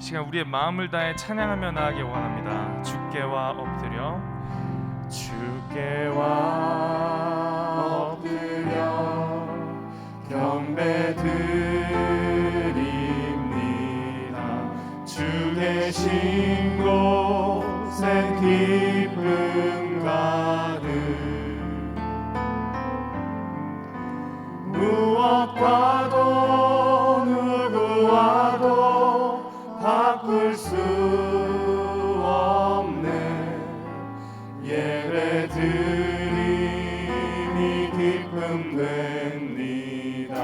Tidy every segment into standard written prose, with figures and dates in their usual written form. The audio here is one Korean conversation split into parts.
시간 우리의 마음을 다해 찬양하며 나아가기 원합니다. 주께와 엎드려 경배드립니다. 주 계신 곳에 기쁨 가득 무엇과도 누구와도 바꿀 수 없는 예배드림이 기쁨 됩니다.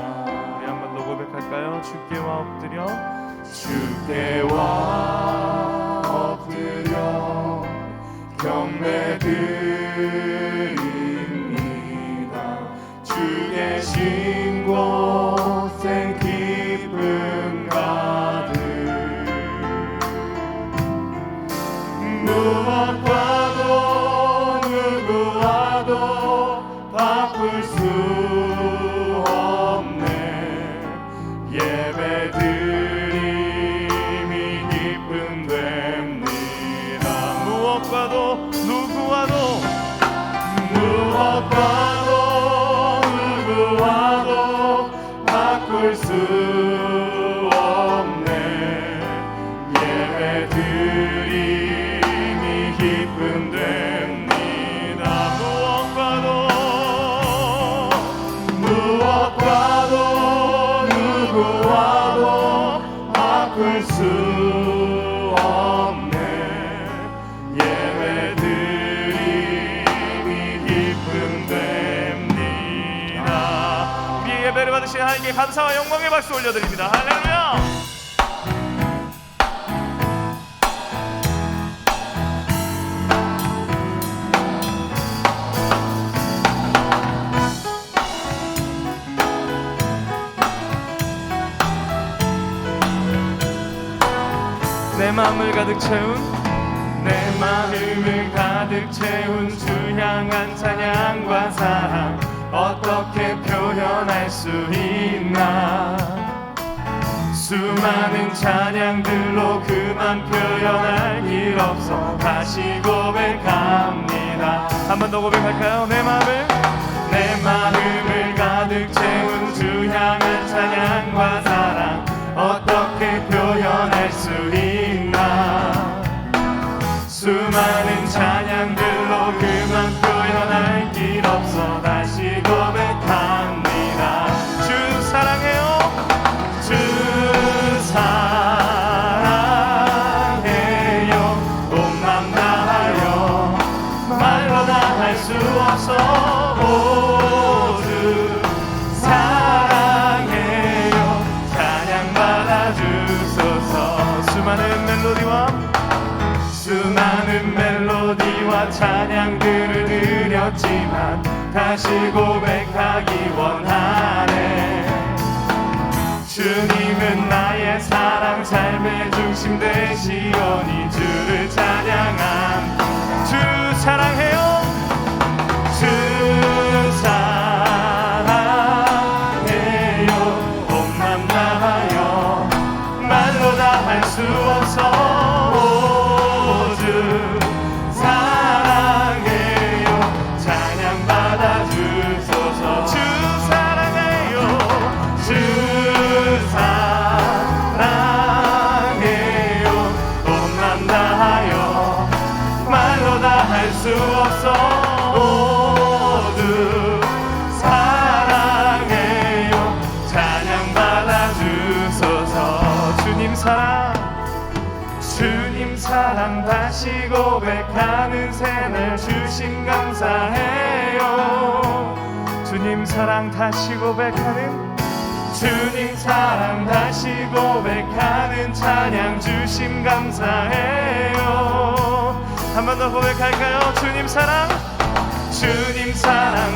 우리 한 번 더 고백할까요? 주께와 엎드려 주께와 엎드려 경배드립니다. 주 계신 곳엔 기쁨 가득 무엇과도 누구와도 바꿀 수 없는 예배드림이 기쁨 됩니다. 무엇과도 누구와도 누구와도 바꿀 수 없는 예배드림이 기쁨 됩니다. 무엇과도 누구와도 바꿀 수 없는 예배드림이 기쁨 됩니다. 우리의 예배를 받으신 하나님께 감사와 영광의 박수 올려드립니다. 할렐루야. 내 마음을 가득 채운 주 향한 찬양과 사랑 어떻게 표현할 수 있나. 수많은 찬양들로 그만 표현할 길 없어 다시 고백합니다. 한 번 더 고백할까요? 내 마음을 가득 채운 주 향한 찬양과 사랑 어떻게 표현할 수 있나. 수많은 찬양들로 그만 표현할 길 없어 다시 고백합니다. 주 사랑해요. 주 사랑해요. 온 맘 다하여 말로 다 할 수 없어. 오 주 사랑해요. 찬양 받아주소서. 수많은 멜로디와 찬양들을 드렸지만 다시 고백하기 원하네. 주님은 나의 사랑 삶의 중심 되시오니 주를 찬양함. 주 사랑해요. 주 사랑해요. 온 맘 다하여 말로 다 할 수 없어. 오 주 사랑해요. 찬양 받아주소서. 주 사랑해요. 주 사랑해요. 온 맘 다하여 말로 다 할 수 없어. 오 주 사랑해요. 찬양 받아주소서. 주님 사랑 다시 고백하는 새날 주심 감사해요. 주님 사랑 다시 고백하는 주님 사랑 다시 고백하는 찬양 주심 감사해요. 한 번 더 고백할까요? 주님 사랑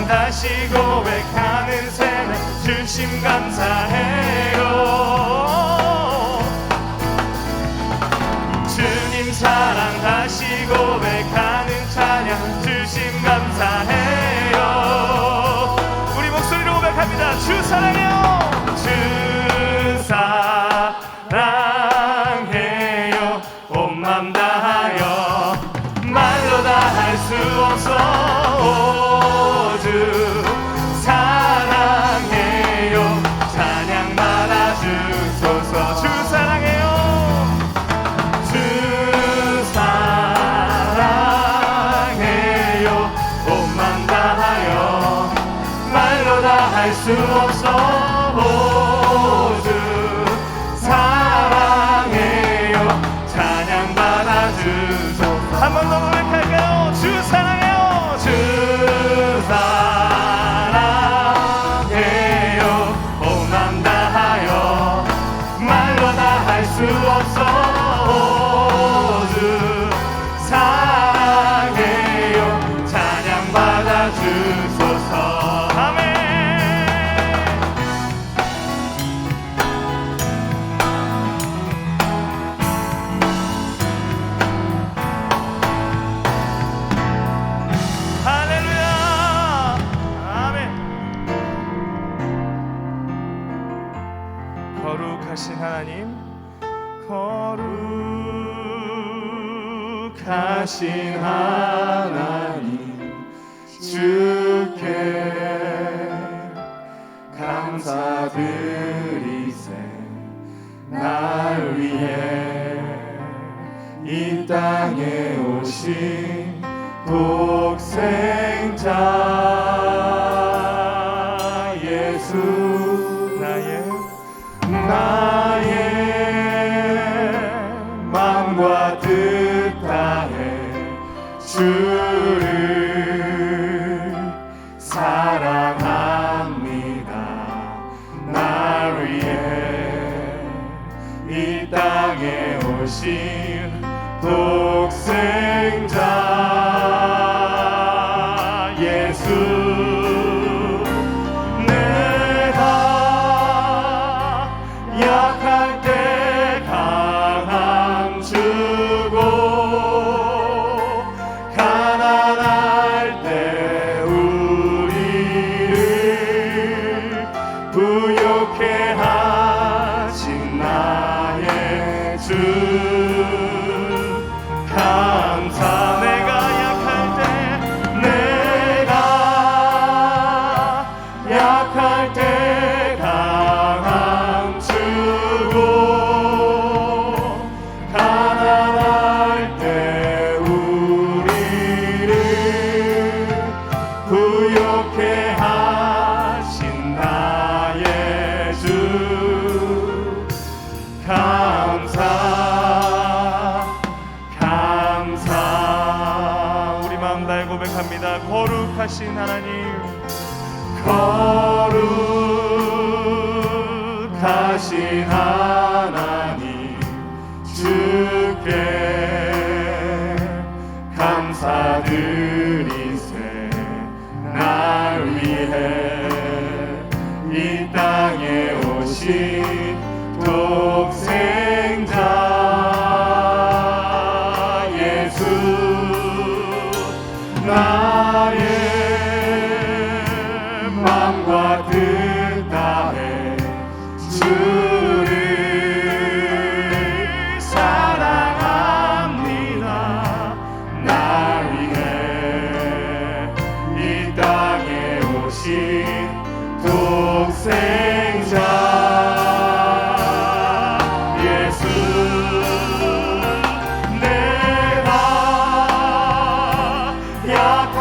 다시 고백하는 새날 주심 감사해요. 주님 사랑 다시 고백하는 찬양 주심 감사해요. 우리 목소리로 고백합니다. 주 사랑해요. 주 사랑해요. 주소서. 주 사랑해요. 주 사랑해요. 몸만 다하여 말로 다 할 수 없어. 오, 주 사랑해요. 찬양 받아 주소서. 한 번 더 고백할까요? 주 사랑해요. 주 사랑해요. 몸만 다하여 말로 다 할 수 없어. 오, 주 사랑해요. 찬양 받아 주소서. 아멘. 할렐루야. 아멘. 거룩하신 하나님, 거룩하신 하나님, 주께 감사드리세. 날 위해 이 땅에 오신 독생자 예수, 나의 마음과 뜻 다해 주를 사랑합니다. 날 위해 이 땅에 오신 독생자 예수, 내가 약할 때 강함 주고 가난할 때 우리를 부욕해 하신 나의 주, 감사. 내가 약할 때, 내가 약할 때 강함 주고 가난할 때 우리를 부욕해 하신 나의 주, 감사. 우리 마음 다해 고백합니다. 거룩하신 하나님, 거룩하신 하나님, 주께 감사드리세. 날 위해 이 땅에 오신 독생자 예수, 나의 마음과 뜻 다해 주를 사랑합니다. 날 위해 이 땅에 오신 독생자 예수, 내가 약한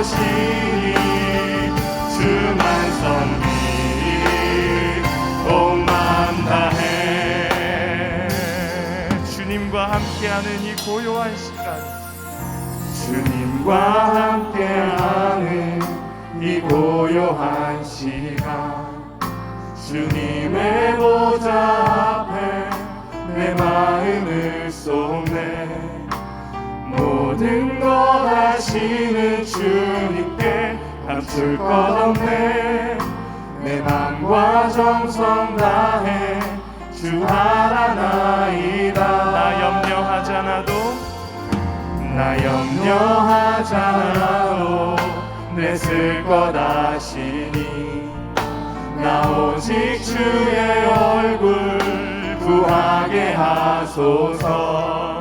것이니 주만 섬기리 온 마음 다해. 주님과 함께하는 이 고요한 시간, 주님과 함께하는 이 고요한 시간, 주님의 보좌 앞에 내 마음을 쏟네. 모든 것 아시는 주님께 감출 것 없네. 내 맘과 정성 다해 주 하나나이다. 나 염려하지 않아도 내쓸 것 아시니 나 오직 주의 얼굴 구하게 하소서.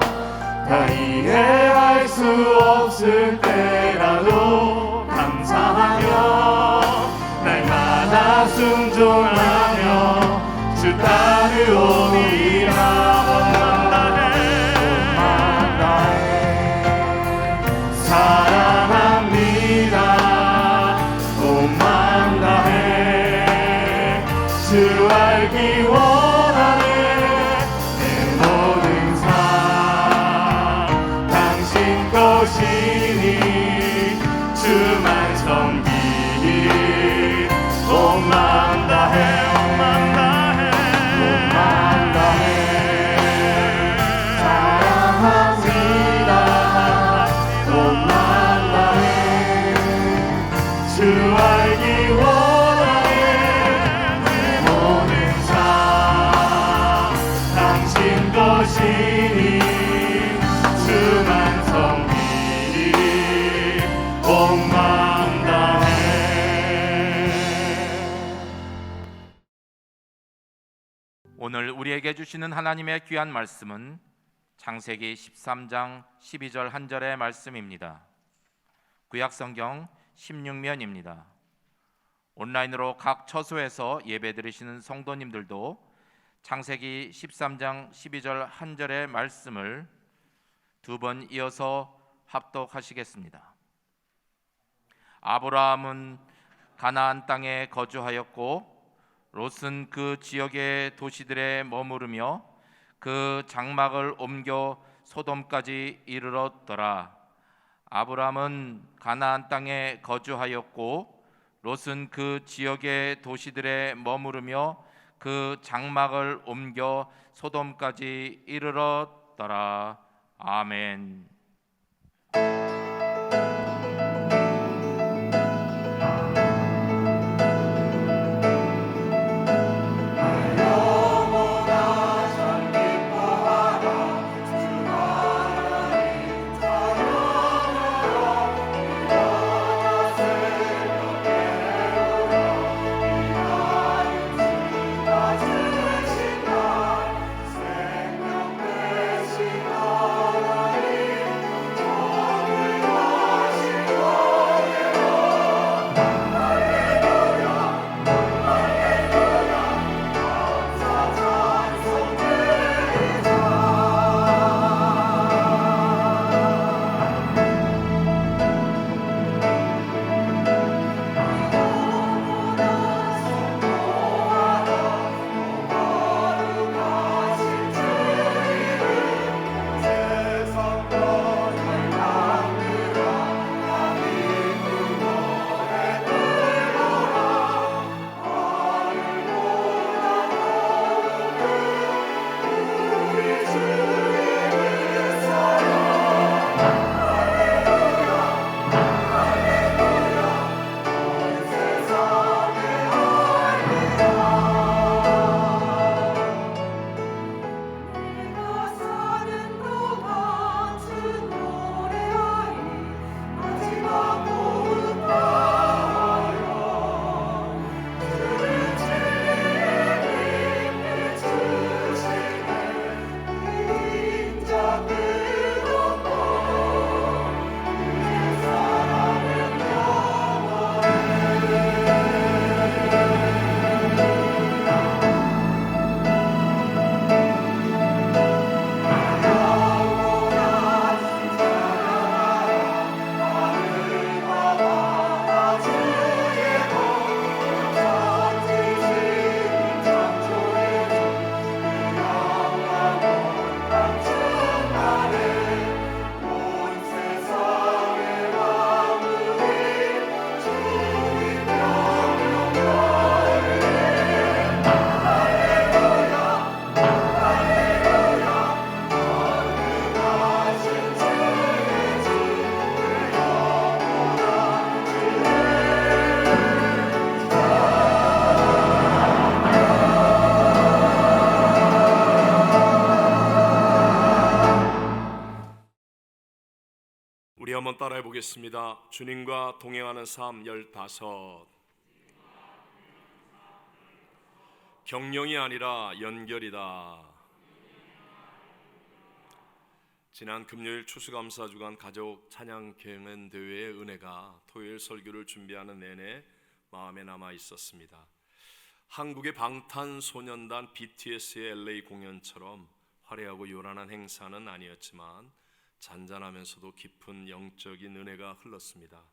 다 이해할 수 없을 때라도 감사하며 날마다 순종하며 주 따르오리라. 사랑합니다. 온 마음 다해 주 알기 원하네. 내 모든 삶 당신 것이니 주만 섬기리 온 마음 다해. 온 마음 다해. 온 마음 다해 사랑합니다. 주 알기 원하네. 내 모든 삶 당신 것이니 주만 섬기리 온 마음 다해. 오늘 우리에게 주시는 하나님의 귀한 말씀은 창세기 13장 12절 한 절의 말씀입니다. 구약성경 16면입니다. 온라인으로 각 처소에서 예배 드리시는 성도님들도 창세기 13장 12절 한 절의 말씀을 두 번 이어서 합독하시겠습니다. 아브라함은 가나안 땅에 거주하였고 롯은 그 지역의 도시들에 머무르며 그 장막을 옮겨 소돔까지 이르렀더라. 아브라함은 가나안 땅에 거주하였고 롯은 그 지역의 도시들에 머무르며 그 장막을 옮겨 소돔까지 이르렀더라. 아멘. 한번 따라해 보겠습니다. 주님과 동행하는 삶 15. 경영이 아니라 연결이다. 지난 금요일 추수감사주간 가족 찬양 경연 대회의 은혜가 토요일 설교를 준비하는 내내 마음에 남아 있었습니다. 한국의 방탄소년단 BTS의 LA 공연처럼 화려하고 요란한 행사는 아니었지만 잔잔하면서도 깊은 영적인 은혜가 흘렀습니다.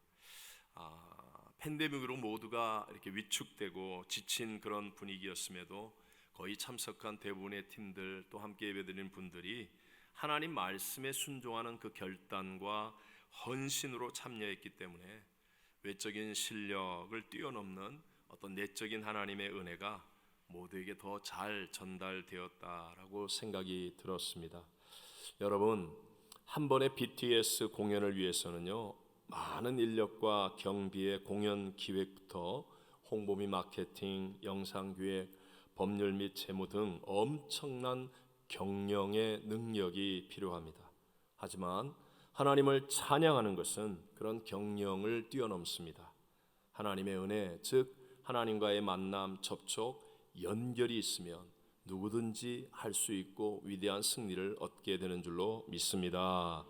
팬데믹으로 모두가 이렇게 위축되고 지친 그런 분위기였음에도 거의 참석한 대부분의 팀들 또 함께 예배드리는 분들이 하나님 말씀에 순종하는 그 결단과 헌신으로 참여했기 때문에 외적인 실력을 뛰어넘는 어떤 내적인 하나님의 은혜가 모두에게 더 잘 전달되었다라고 생각이 들었습니다. 여러분, 한 번의 BTS 공연을 위해서는요, 많은 인력과 경비의 공연 기획부터 홍보 및 마케팅, 영상 기획, 법률 및 재무 등 엄청난 경영의 능력이 필요합니다. 하지만 하나님을 찬양하는 것은 그런 경영을 뛰어넘습니다. 하나님의 은혜, 즉 하나님과의 만남, 접촉, 연결이 있으면 누구든지 할 수 있고 위대한 승리를 얻게 되는 줄로 믿습니다.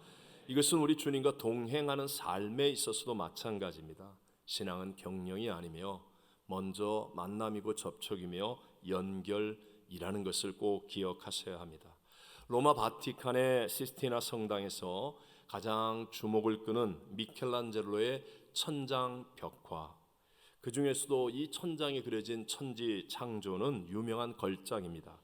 이것은 우리 주님과 동행하는 삶에 있어서도 마찬가지입니다. 신앙은 경영이 아니며 먼저 만남이고 접촉이며 연결이라는 것을 꼭 기억하셔야 합니다. 로마 바티칸의 시스티나 성당에서 가장 주목을 끄는 미켈란젤로의 천장 벽화, 그 중에서도 이 천장에 그려진 천지 창조는 유명한 걸작입니다.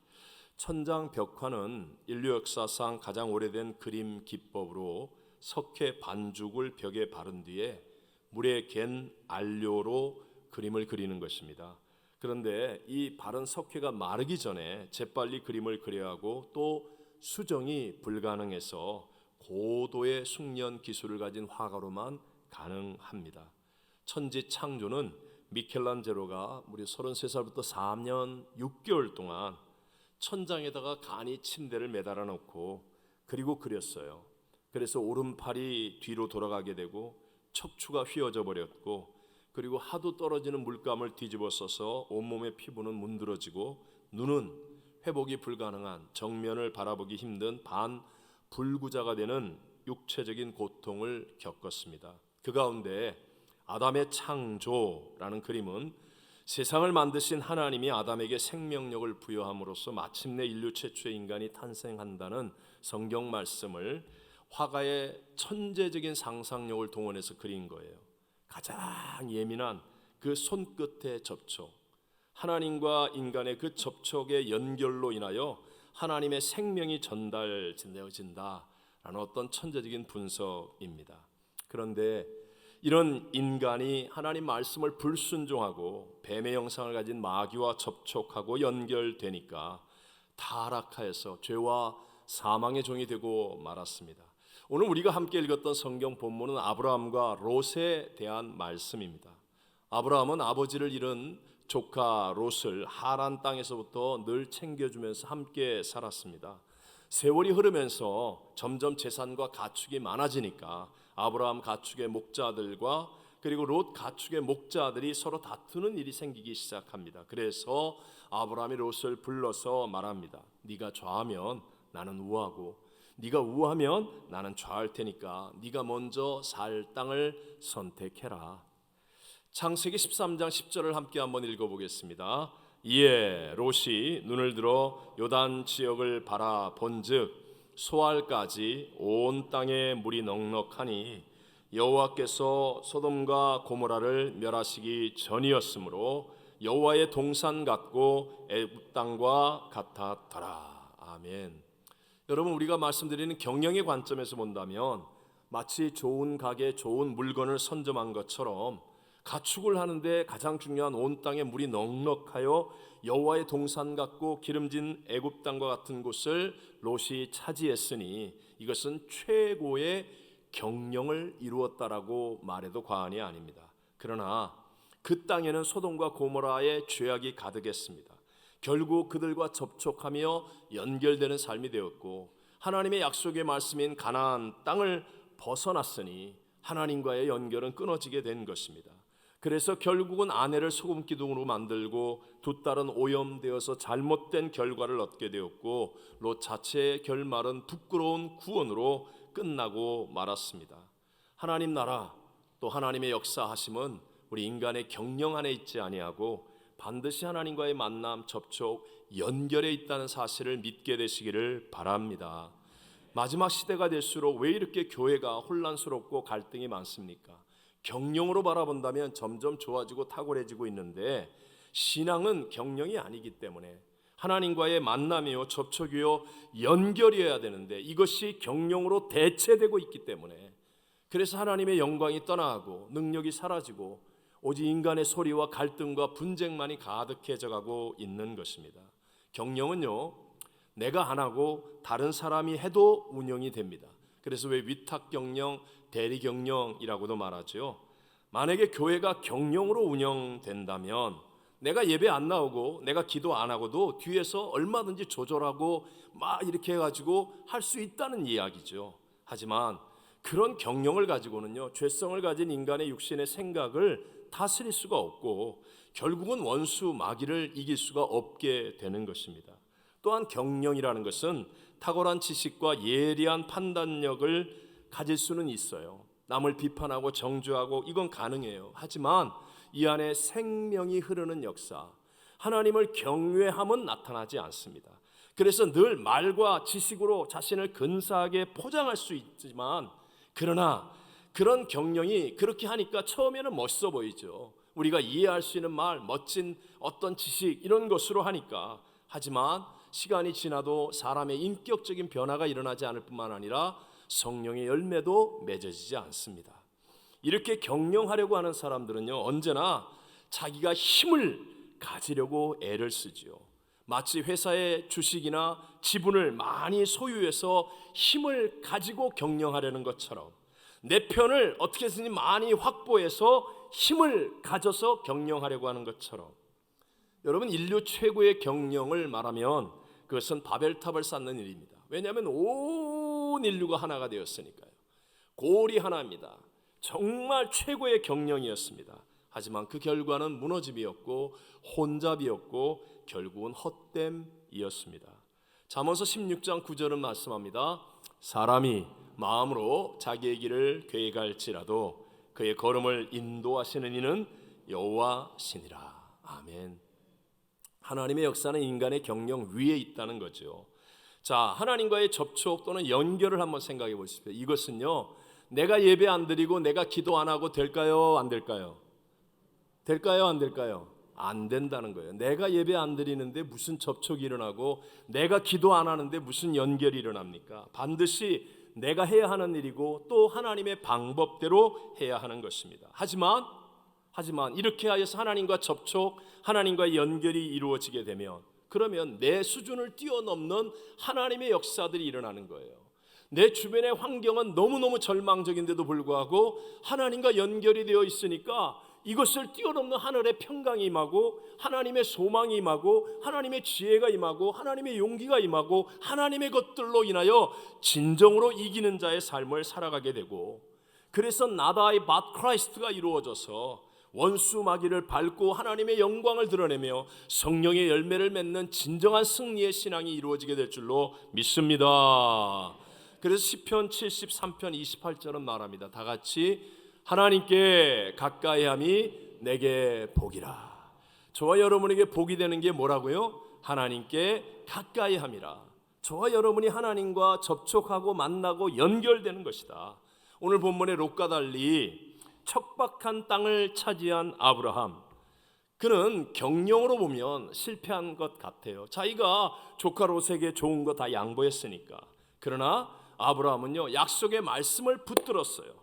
천장 벽화는 인류 역사상 가장 오래된 그림 기법으로 석회 반죽을 벽에 바른 뒤에 물에 갠 안료로 그림을 그리는 것입니다. 그런데 이 바른 석회가 마르기 전에 재빨리 그림을 그려야 하고 또 수정이 불가능해서 고도의 숙련 기술을 가진 화가로만 가능합니다. 천지 창조는 미켈란젤로가 무려 33살부터 4년 6개월 동안 천장에다가 간이 침대를 매달아 놓고 그리고 그렸어요. 그래서 오른팔이 뒤로 돌아가게 되고 척추가 휘어져 버렸고, 그리고 하도 떨어지는 물감을 뒤집어 써서 온몸의 피부는 문드러지고 눈은 회복이 불가능한, 정면을 바라보기 힘든 반불구자가 되는 육체적인 고통을 겪었습니다. 그 가운데 아담의 창조라는 그림은 세상을 만드신 하나님이 아담에게 생명력을 부여함으로써 마침내 인류 최초의 인간이 탄생한다는 성경 말씀을 화가의 천재적인 상상력을 동원해서 그린 거예요. 가장 예민한 그 손끝의 접촉, 하나님과 인간의 그 접촉의 연결로 인하여 하나님의 생명이 전달되어진다라는 어떤 천재적인 분석입니다. 그런데 이런 인간이 하나님 말씀을 불순종하고 뱀의 형상을 가진 마귀와 접촉하고 연결되니까 타락하여서 죄와 사망의 종이 되고 말았습니다. 오늘 우리가 함께 읽었던 성경 본문은 아브라함과 롯에 대한 말씀입니다. 아브라함은 아버지를 잃은 조카 롯을 하란 땅에서부터 늘 챙겨주면서 함께 살았습니다. 세월이 흐르면서 점점 재산과 가축이 많아지니까 아브라함 가축의 목자들과 그리고 롯 가축의 목자들이 서로 다투는 일이 생기기 시작합니다. 그래서 아브라함이 롯을 불러서 말합니다. 네가 좌하면 나는 우하고 네가 우하면 나는 좌할 테니까 네가 먼저 살 땅을 선택해라. 창세기 13장 10절을 함께 한번 읽어보겠습니다. 이에 롯이 눈을 들어 요단 지역을 바라본즉 소알까지 온 땅에 물이 넉넉하니 여호와께서 소돔과 고모라를 멸하시기 전이었으므로 여호와의 동산 같고 애굽 땅과 같았더라. 아멘. 여러분, 우리가 말씀드리는 경영의 관점에서 본다면 마치 좋은 가게 좋은 물건을 선점한 것처럼 가축을 하는데 가장 중요한 온 땅에 물이 넉넉하여 여호와의 동산 같고 기름진 애굽 땅과 같은 곳을 롯이 차지했으니 이것은 최고의 경영을 이루었다라고 말해도 과언이 아닙니다. 그러나 그 땅에는 소돔과 고모라의 죄악이 가득했습니다. 결국 그들과 접촉하며 연결되는 삶이 되었고 하나님의 약속의 말씀인 가나안 땅을 벗어났으니 하나님과의 연결은 끊어지게 된 것입니다. 그래서 결국은 아내를 소금 기둥으로 만들고 두 딸은 오염되어서 잘못된 결과를 얻게 되었고 롯 자체의 결말은 부끄러운 구원으로 끝나고 말았습니다. 하나님 나라 또 하나님의 역사하심은 우리 인간의 경영 안에 있지 아니하고 반드시 하나님과의 만남, 접촉, 연결에 있다는 사실을 믿게 되시기를 바랍니다. 마지막 시대가 될수록 왜 이렇게 교회가 혼란스럽고 갈등이 많습니까? 경영으로 바라본다면 점점 좋아지고 탁월해지고 있는데 신앙은 경영이 아니기 때문에 하나님과의 만남이요 접촉이요 연결이어야 되는데 이것이 경영으로 대체되고 있기 때문에 그래서 하나님의 영광이 떠나가고 능력이 사라지고 오직 인간의 소리와 갈등과 분쟁만이 가득해져 가고 있는 것입니다. 경영은요 내가 안 하고 다른 사람이 해도 운영이 됩니다. 그래서 왜 위탁 경영, 대리 경영이라고도 말하죠. 만약에 교회가 경영으로 운영된다면 내가 예배 안 나오고 내가 기도 안 하고도 뒤에서 얼마든지 조절하고 막 이렇게 해가지고 할 수 있다는 이야기죠. 하지만 그런 경영을 가지고는요 죄성을 가진 인간의 육신의 생각을 다스릴 수가 없고 결국은 원수 마귀를 이길 수가 없게 되는 것입니다. 또한 경영이라는 것은 탁월한 지식과 예리한 판단력을 가질 수는 있어요. 남을 비판하고 정죄하고 이건 가능해요. 하지만 이 안에 생명이 흐르는 역사, 하나님을 경외함은 나타나지 않습니다. 그래서 늘 말과 지식으로 자신을 근사하게 포장할 수 있지만 그러나 그런 경영이 그렇게 하니까 처음에는 멋있어 보이죠. 우리가 이해할 수 있는 말, 멋진 어떤 지식 이런 것으로 하니까 하지만 시간이 지나도 사람의 인격적인 변화가 일어나지 않을 뿐만 아니라 성령의 열매도 맺어지지 않습니다. 이렇게 경영하려고 하는 사람들은요 언제나 자기가 힘을 가지려고 애를 쓰지요. 마치 회사의 주식이나 지분을 많이 소유해서 힘을 가지고 경영하려는 것처럼 내 편을 어떻게든지 많이 확보해서 힘을 가져서 경영하려고 하는 것처럼 여러분 인류 최고의 경영을 말하면 그것은 바벨탑을 쌓는 일입니다. 왜냐하면 온 인류가 하나가 되었으니까요. 골이 하나입니다. 정말 최고의 경영이었습니다. 하지만 그 결과는 무너짐이었고 혼잡이었고 결국은 헛됨이었습니다. 잠언서 16장 9절은 말씀합니다. 사람이 마음으로 자기의 길을 계획할지라도 그의 걸음을 인도하시는 이는 여호와시니라. 아멘. 하나님의 역사는 인간의 경영 위에 있다는 거죠. 자, 하나님과의 접촉 또는 연결을 한번 생각해 보십시오. 이것은요 내가 예배 안 드리고 내가 기도 안 하고 될까요? 안 될까요? 될까요? 안 될까요? 안 된다는 거예요. 내가 예배 안 드리는데 무슨 접촉이 일어나고 내가 기도 안 하는데 무슨 연결이 일어납니까? 반드시 내가 해야 하는 일이고 또 하나님의 방법대로 해야 하는 것입니다. 하지만 이렇게 하여서 하나님과 접촉, 하나님과 연결이 이루어지게 되면 그러면 내 수준을 뛰어넘는 하나님의 역사들이 일어나는 거예요. 내 주변의 환경은 너무너무 절망적인데도 불구하고 하나님과 연결이 되어 있으니까 이것을 뛰어넘는 하늘의 평강이 임하고 하나님의 소망이 임하고 하나님의 지혜가 임하고 하나님의 용기가 임하고 하나님의 것들로 인하여 진정으로 이기는 자의 삶을 살아가게 되고 그래서 not I but Christ가 이루어져서 원수 마귀를 밟고 하나님의 영광을 드러내며 성령의 열매를 맺는 진정한 승리의 신앙이 이루어지게 될 줄로 믿습니다. 그래서 시편 73편 28절은 말합니다. 다 같이 하나님께 가까이함이 내게 복이라. 저와 여러분에게 복이 되는 게 뭐라고요? 하나님께 가까이함이라. 저와 여러분이 하나님과 접촉하고 만나고 연결되는 것이다. 오늘 본문의 롯과 달리 척박한 땅을 차지한 아브라함, 그는 경영으로 보면 실패한 것 같아요. 자기가 조카 롯에게 좋은 거 다 양보했으니까. 그러나 아브라함은요 약속의 말씀을 붙들었어요.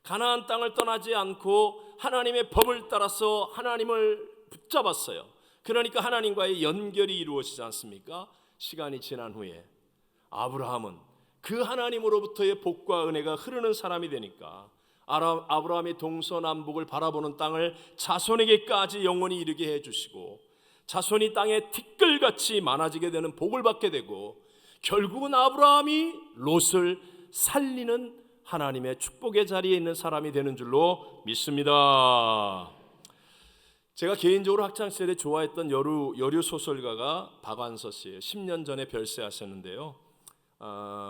가나안 땅을 떠나지 않고 하나님의 법을 따라서 하나님을 붙잡았어요. 그러니까 하나님과의 연결이 이루어지지 않습니까? 시간이 지난 후에 아브라함은 그 하나님으로부터의 복과 은혜가 흐르는 사람이 되니까 아브라함이 동서남북을 바라보는 땅을 자손에게까지 영원히 이르게 해주시고 자손이 땅에 티끌같이 많아지게 되는 복을 받게 되고 결국은 아브라함이 롯을 살리는 하나님의 축복의 자리에 있는 사람이 되는 줄로 믿습니다. 제가 개인적으로 학창시절에 좋아했던 여류 소설가가 박완서 씨예요. 10년 전에 별세하셨는데요.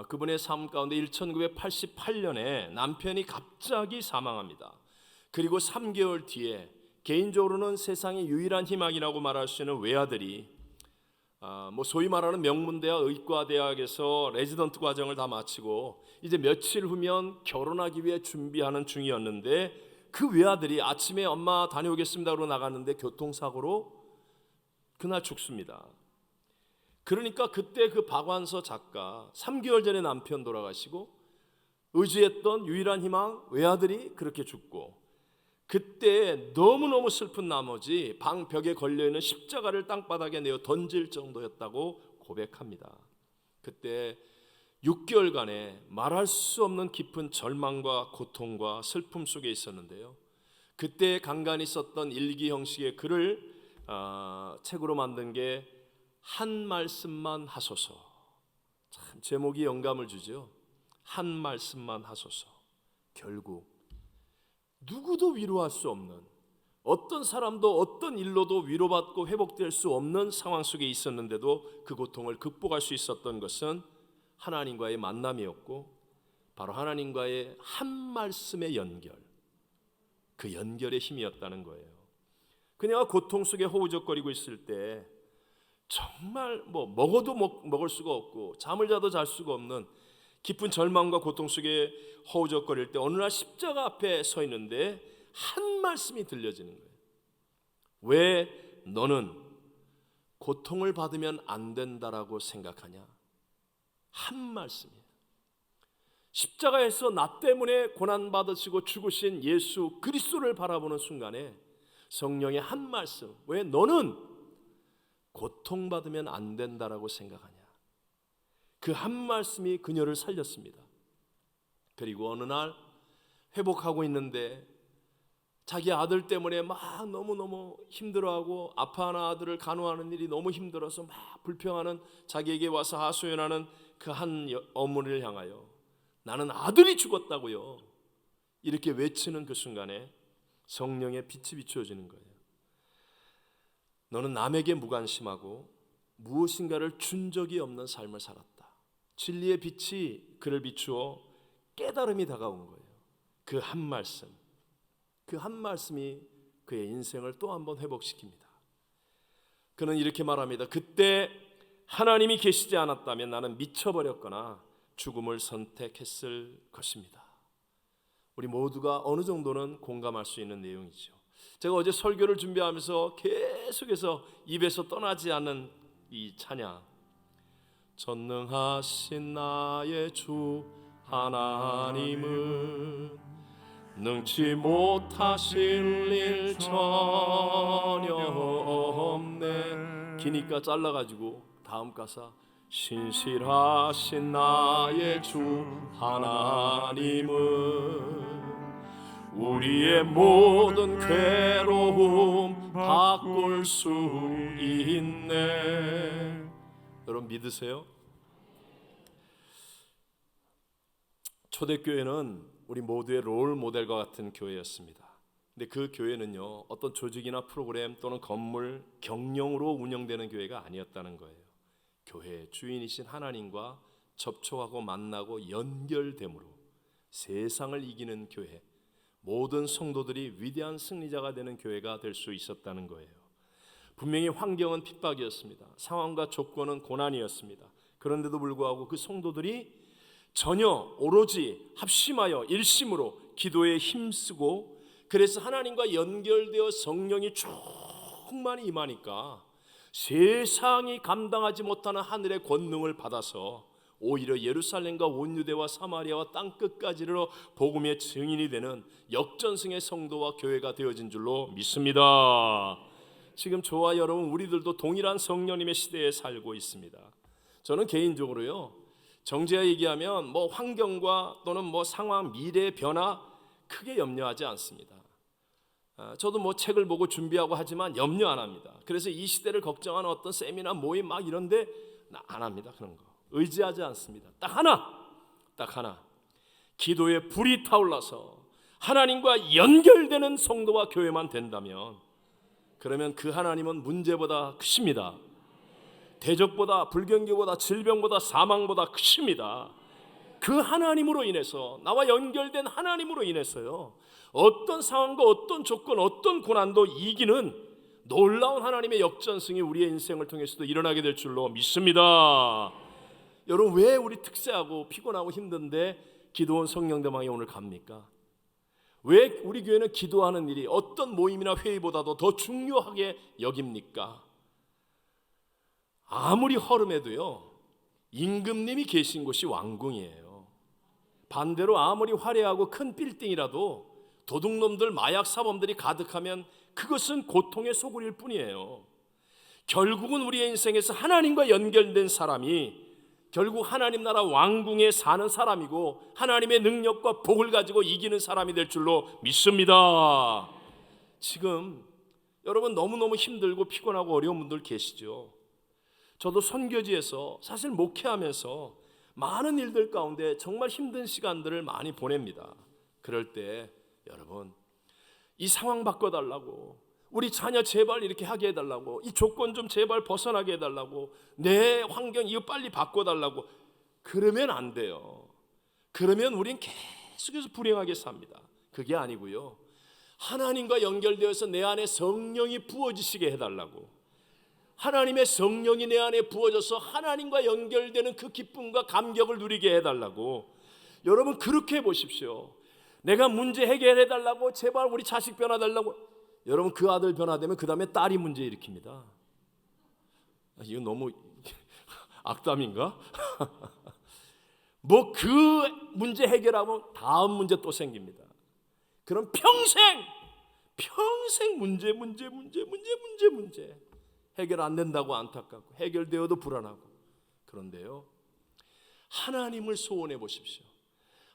그분의 삶 가운데 1988년에 남편이 갑자기 사망합니다. 그리고 3개월 뒤에 개인적으로는 세상의 유일한 희망이라고 말할 수 있는 외아들이 소위 말하는 명문대학 의과대학에서 레지던트 과정을 다 마치고 이제 며칠 후면 결혼하기 위해 준비하는 중이었는데 그 외아들이 아침에 엄마 다녀오겠습니다 하고 나갔는데 교통사고로 그날 죽습니다. 그러니까 그때 그 박완서 작가 3개월 전에 남편 돌아가시고 의지했던 유일한 희망 외아들이 그렇게 죽고 그때 너무너무 슬픈 나머지 방 벽에 걸려있는 십자가를 땅바닥에 내어 던질 정도였다고 고백합니다. 그때 6개월간의 말할 수 없는 깊은 절망과 고통과 슬픔 속에 있었는데요. 그때 간간히 썼던 일기 형식의 글을 책으로 만든 게 한 말씀만 하소서. 참 제목이 영감을 주죠. 한 말씀만 하소서. 결국 누구도 위로할 수 없는, 어떤 사람도 어떤 일로도 위로받고 회복될 수 없는 상황 속에 있었는데도 그 고통을 극복할 수 있었던 것은 하나님과의 만남이었고 바로 하나님과의 한 말씀의 연결, 그 연결의 힘이었다는 거예요. 그녀가 고통 속에 허우적거리고 있을 때 정말 먹어도 먹을 수가 없고 잠을 자도 잘 수가 없는 깊은 절망과 고통 속에 허우적거릴 때 어느 날 십자가 앞에 서 있는데 한 말씀이 들려지는 거예요. 왜 너는 고통을 받으면 안 된다라고 생각하냐? 한 말씀이에요. 십자가에서 나 때문에 고난받으시고 죽으신 예수 그리스도를 바라보는 순간에 성령의 한 말씀, 왜 너는 고통받으면 안 된다라고 생각하냐? 그 한 말씀이 그녀를 살렸습니다. 그리고 어느 날 회복하고 있는데 자기 아들 때문에 막 너무너무 힘들어하고 아파하는 아들을 간호하는 일이 너무 힘들어서 막 불평하는 자기에게 와서 하소연하는 그 한 어머니를 향하여 나는 아들이 죽었다고요 이렇게 외치는 그 순간에 성령의 빛이 비추어지는 거예요. 너는 남에게 무관심하고 무엇인가를 준 적이 없는 삶을 살았다. 진리의 빛이 그를 비추어 깨달음이 다가온 거예요. 그 한 말씀, 그 한 말씀이 그의 인생을 또 한 번 회복시킵니다. 그는 이렇게 말합니다. 그때 하나님이 계시지 않았다면 나는 미쳐버렸거나 죽음을 선택했을 것입니다. 우리 모두가 어느 정도는 공감할 수 있는 내용이죠. 제가 어제 설교를 준비하면서 계속해서 입에서 떠나지 않는 이 찬양, 전능하신 나의 주 하나님은 능치 못하실 일 전혀 없네. 기니까 잘라가지고 다음 가사, 신실하신 나의 주 하나님은 우리의 모든 괴로움 바꿀 수 있네. 여러분 믿으세요? 초대교회는 우리 모두의 롤 모델과 같은 교회였습니다. 근데 그 교회는요, 어떤 조직이나 프로그램 또는 건물, 경영으로 운영되는 교회가 아니었다는 거예요. 교회의 주인이신 하나님과 접촉하고 만나고 연결됨으로 세상을 이기는 교회, 모든 성도들이 위대한 승리자가 되는 교회가 될 수 있었다는 거예요. 분명히 환경은 핍박이었습니다. 상황과 조건은 고난이었습니다. 그런데도 불구하고 그 성도들이 전혀 오로지 합심하여 일심으로 기도에 힘쓰고, 그래서 하나님과 연결되어 성령이 충만히 임하니까 세상이 감당하지 못하는 하늘의 권능을 받아서 오히려 예루살렘과 온 유대와 사마리아와 땅끝까지로 복음의 증인이 되는 역전승의 성도와 교회가 되어진 줄로 믿습니다. 지금 저와 여러분 우리들도 동일한 성령님의 시대에 살고 있습니다. 저는 개인적으로요, 정제가 얘기하면 환경과 또는 상황, 미래의 변화 크게 염려하지 않습니다. 저도 책을 보고 준비하고 하지만 염려 안 합니다. 그래서 이 시대를 걱정하는 어떤 세미나 모임 막 이런데 안 합니다. 그런 거 의지하지 않습니다. 딱 하나, 기도의 불이 타올라서 하나님과 연결되는 성도와 교회만 된다면, 그러면 그 하나님은 문제보다 크십니다. 대적보다, 불경기보다, 질병보다, 사망보다 크십니다. 그 하나님으로 인해서, 나와 연결된 하나님으로 인해서요, 어떤 상황과 어떤 조건, 어떤 고난도 이기는 놀라운 하나님의 역전승이 우리의 인생을 통해서도 일어나게 될 줄로 믿습니다. 여러분, 왜 우리 특세하고 피곤하고 힘든데 기도원 성령대망에 오늘 갑니까? 왜 우리 교회는 기도하는 일이 어떤 모임이나 회의보다도 더 중요하게 여깁니까? 아무리 허름해도요, 임금님이 계신 곳이 왕궁이에요. 반대로 아무리 화려하고 큰 빌딩이라도 도둑놈들, 마약 사범들이 가득하면 그것은 고통의 소굴일 뿐이에요. 결국은 우리의 인생에서 하나님과 연결된 사람이 결국 하나님 나라 왕궁에 사는 사람이고, 하나님의 능력과 복을 가지고 이기는 사람이 될 줄로 믿습니다. 지금 여러분 너무너무 힘들고 피곤하고 어려운 분들 계시죠? 저도 선교지에서 사실 목회하면서 많은 일들 가운데 정말 힘든 시간들을 많이 보냅니다. 그럴 때 여러분, 이 상황 바꿔달라고, 우리 자녀 제발 이렇게 하게 해달라고, 이 조건 좀 제발 벗어나게 해달라고, 내 환경 이거 빨리 바꿔달라고, 그러면 안 돼요. 그러면 우린 계속해서 불행하게 삽니다. 그게 아니고요, 하나님과 연결되어서 내 안에 성령이 부어지시게 해달라고, 하나님의 성령이 내 안에 부어져서 하나님과 연결되는 그 기쁨과 감격을 누리게 해달라고. 여러분, 그렇게 해보십시오. 내가 문제 해결해달라고, 제발 우리 자식 변화달라고, 여러분 그 아들 변화되면 그 다음에 딸이 문제 일으킵니다. 이거 너무 악담인가? 뭐 그 문제 해결하면 다음 문제 또 생깁니다. 그럼 평생 문제 해결 안 된다고 안타깝고, 해결되어도 불안하고. 그런데요, 하나님을 소원해 보십시오.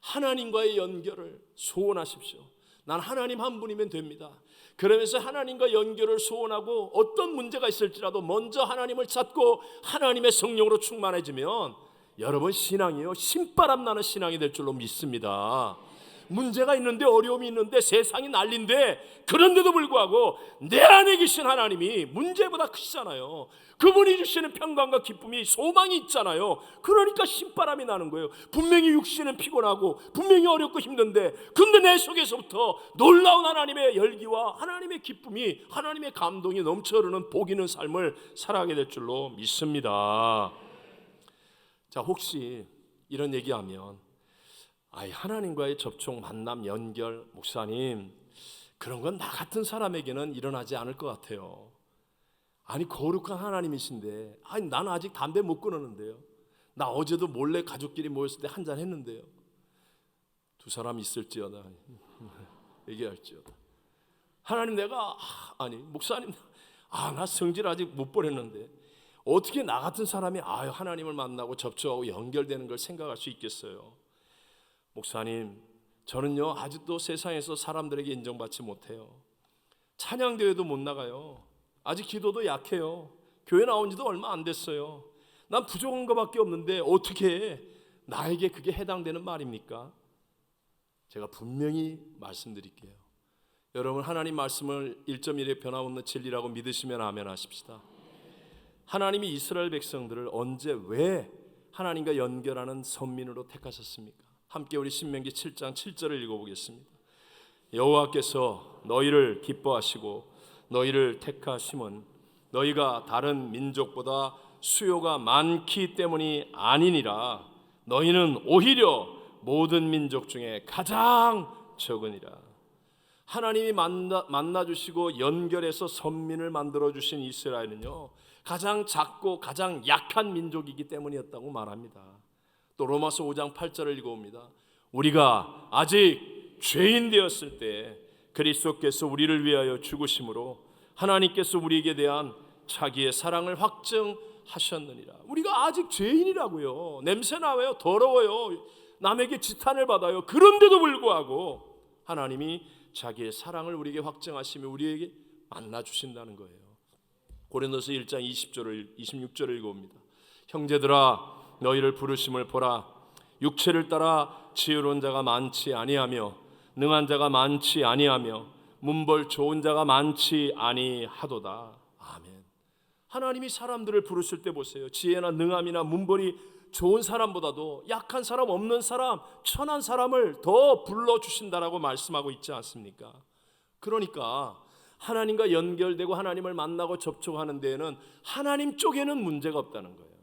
하나님과의 연결을 소원하십시오. 난 하나님 한 분이면 됩니다. 그러면서 하나님과 연결을 소원하고, 어떤 문제가 있을지라도 먼저 하나님을 찾고 하나님의 성령으로 충만해지면 여러분 신앙이요, 신바람 나는 신앙이 될 줄로 믿습니다. 문제가 있는데, 어려움이 있는데, 세상이 난리인데, 그런데도 불구하고 내 안에 계신 하나님이 문제보다 크시잖아요. 그분이 주시는 평강과 기쁨이, 소망이 있잖아요. 그러니까 신바람이 나는 거예요. 분명히 육신은 피곤하고 분명히 어렵고 힘든데, 근데 내 속에서부터 놀라운 하나님의 열기와 하나님의 기쁨이, 하나님의 감동이 넘쳐흐르는 복 있는 삶을 살아가게 될 줄로 믿습니다. 자, 혹시 이런 얘기하면, 하나님과의 접촉, 만남, 연결, 목사님, 그런 건 나 같은 사람에게는 일어나지 않을 것 같아요. 아니, 거룩한 하나님이신데, 나는 아직 담배 못 끊었는데요. 나 어제도 몰래 가족끼리 모였을 때 한잔 했는데요. 두 사람 있을지어다, 얘기할지어다. 하나님, 내가 목사님, 나 성질 아직 못 보냈는데 어떻게 나 같은 사람이 하나님을 만나고 접촉하고 연결되는 걸 생각할 수 있겠어요? 목사님, 저는요 아직도 세상에서 사람들에게 인정받지 못해요. 찬양대회도 못 나가요. 아직 기도도 약해요. 교회 나온 지도 얼마 안 됐어요. 난 부족한 것밖에 없는데 어떻게 나에게 그게 해당되는 말입니까? 제가 분명히 말씀드릴게요. 여러분, 하나님 말씀을 1.1의 변함없는 진리라고 믿으시면 아멘 하십시다. 하나님이 이스라엘 백성들을 언제, 왜 하나님과 연결하는 선민으로 택하셨습니까? 함께 우리 신명기 7장 7절을 읽어보겠습니다. 여호와께서 너희를 기뻐하시고 너희를 택하심은 너희가 다른 민족보다 수요가 많기 때문이 아니니라. 너희는 오히려 모든 민족 중에 가장 적으니라. 하나님이 만나주시고 연결해서 선민을 만들어주신 이스라엘은요, 가장 작고 가장 약한 민족이기 때문이었다고 말합니다. 또 로마서 5장 8절을 읽어봅니다. 우리가 아직 죄인 되었을 때 그리스도께서 우리를 위하여 죽으심으로 하나님께서 우리에게 대한 자기의 사랑을 확증하셨느니라. 우리가 아직 죄인이라고요. 냄새나요, 더러워요, 남에게 지탄을 받아요. 그런데도 불구하고 하나님이 자기의 사랑을 우리에게 확증하시며 우리에게 만나주신다는 거예요. 고린도서 1장 26절을 읽어봅니다. 형제들아, 너희를 부르심을 보라. 육체를 따라 지혜로운 자가 많지 아니하며 능한 자가 많지 아니하며 문벌 좋은 자가 많지 아니하도다. 아멘. 하나님이 사람들을 부르실 때 보세요. 지혜나 능함이나 문벌이 좋은 사람보다도 약한 사람, 없는 사람, 천한 사람을 더 불러주신다라고 말씀하고 있지 않습니까? 그러니까 하나님과 연결되고 하나님을 만나고 접촉하는 데에는 하나님 쪽에는 문제가 없다는 거예요.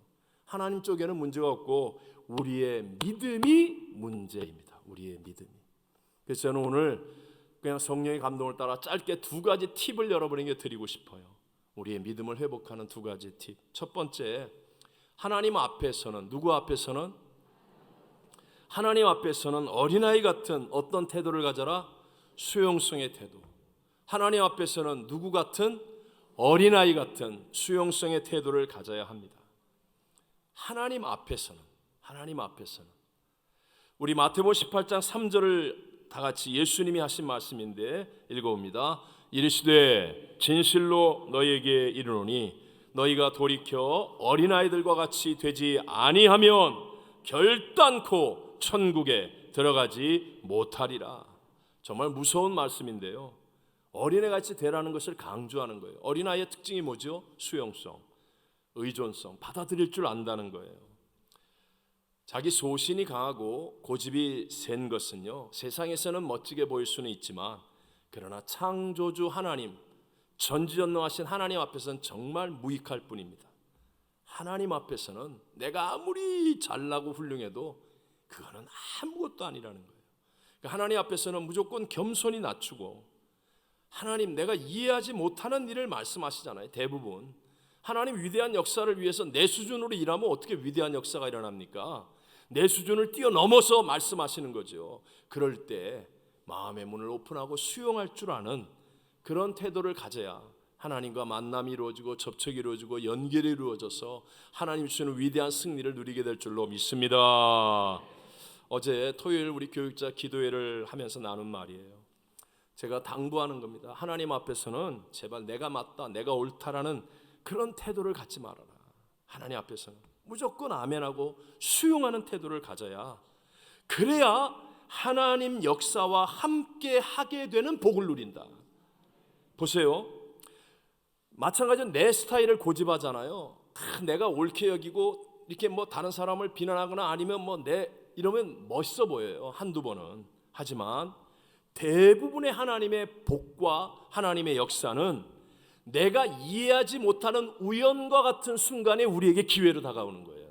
하나님 쪽에는 문제가 없고 우리의 믿음이 문제입니다. 우리의 믿음이. 그래서 저는 오늘 그냥 성령의 감동을 따라 짧게 두 가지 팁을 여러분에게 드리고 싶어요. 우리의 믿음을 회복하는 두 가지 팁. 첫 번째, 하나님 앞에서는, 누구 앞에서는? 하나님 앞에서는 어린아이 같은 어떤 태도를 가져라? 수용성의 태도. 하나님 앞에서는 누구 같은? 어린아이 같은 수용성의 태도를 가져야 합니다. 하나님 앞에서는 우리 마태복음 18장 3절을 다 같이 예수님이 하신 말씀인데 읽어봅니다. 이르시되 진실로 너희에게 이르노니 너희가 돌이켜 어린아이들과 같이 되지 아니하면 결단코 천국에 들어가지 못하리라. 정말 무서운 말씀인데요, 어린애같이 되라는 것을 강조하는 거예요. 어린아이의 특징이 뭐죠? 수용성, 의존성, 받아들일 줄 안다는 거예요. 자기 소신이 강하고 고집이 센 것은요, 세상에서는 멋지게 보일 수는 있지만 그러나 창조주 하나님, 전지전능하신 하나님 앞에서는 정말 무익할 뿐입니다. 하나님 앞에서는 내가 아무리 잘나고 훌륭해도 그거는 아무것도 아니라는 거예요. 그러니까 하나님 앞에서는 무조건 겸손히 낮추고, 하나님 내가 이해하지 못하는 일을 말씀하시잖아요. 대부분 하나님 위대한 역사를 위해서 내 수준으로 일하면 어떻게 위대한 역사가 일어납니까? 내 수준을 뛰어넘어서 말씀하시는 거죠. 그럴 때 마음의 문을 오픈하고 수용할 줄 아는 그런 태도를 가져야 하나님과 만남이 이루어지고 접촉이 이루어지고 연결이 이루어져서 하나님 주시는 위대한 승리를 누리게 될 줄로 믿습니다. 어제 토요일 우리 교육자 기도회를 하면서 나눈 말이에요. 제가 당부하는 겁니다. 하나님 앞에서는 제발 내가 맞다, 내가 옳다라는 그런 태도를 갖지 말아라. 하나님 앞에서는 무조건 아멘하고 수용하는 태도를 가져야, 그래야 하나님 역사와 함께 하게 되는 복을 누린다. 보세요, 마찬가지로 내 스타일을 고집하잖아요. 내가 옳게 여기고 이렇게 뭐 다른 사람을 비난하거나 아니면 뭐 이러면 멋있어 보여요, 한두 번은. 하지만 대부분의 하나님의 복과 하나님의 역사는 내가 이해하지 못하는 우연과 같은 순간에 우리에게 기회로 다가오는 거예요.